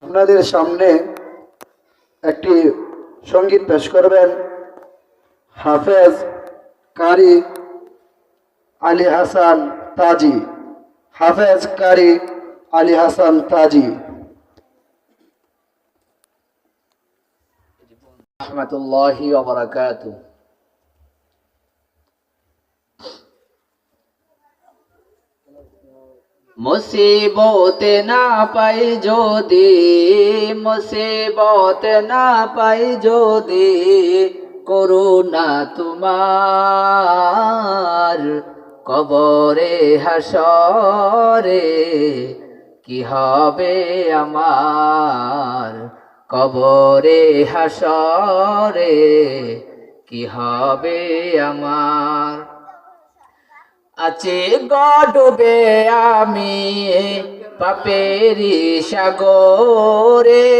আপনাদের সামনে একটি সঙ্গীত পেশ করবেন হাফেজ কারি আলী হাসান তাজি। হাফেজ কারি আলী হাসান তাজি রহমতুল্লাহি ওয়া বারাকাতুহু। মুসিবতে না পাই যদি, মুসিবতে না পাই যদি, করুণা তোমার কবরে হাসরে কি হবে আমার, কবরে হাসরে কি হবে আমার। আছে গডবে আমি পাপেরি সাগরে,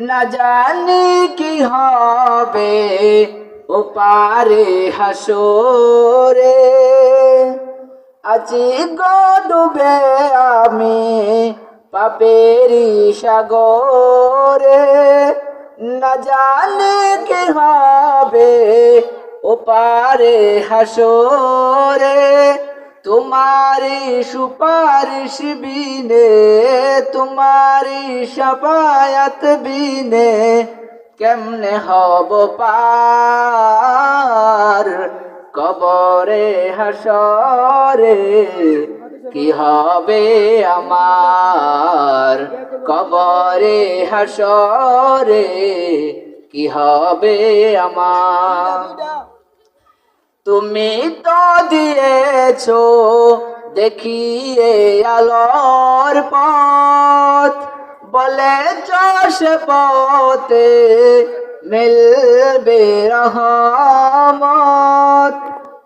না জানি কি হবে ওপারে হাসরে। আছি গডবে আমি পাপেরি সাগরে, না জানি কি হবে ওপারে হাসরে। তোমারি সুপারিশ বিনে, তোমারি শাফায়াত বিনে কেমনে হব পার, কবরে হাসরে কি হবে আমার, কবরে হাসরে কি হবে আমার। তুমি তো দিয়েছো দেখিয়ে আলোর পথ, বলেছ সে পথে মিলবে রহমত।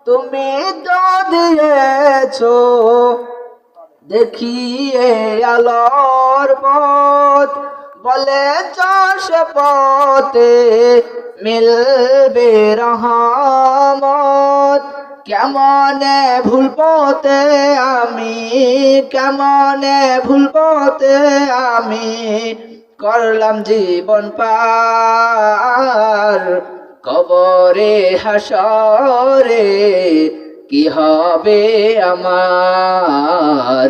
তুমি তো দিয়েছো দেখিয়ে আলোর পথ, বলেছ সে পথে মিলবে রহমত। কেমনে ভুল পথে আমি, কেমনে ভুল পথে আমি করলাম জীবন পার, কবরে হাসরে কি হবে আমার,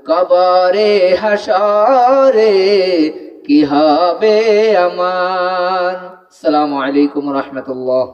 কবরে হাসরে কি হবে আমার। আসসালামু আলাইকুম ওয়া রাহমাতুল্লাহ।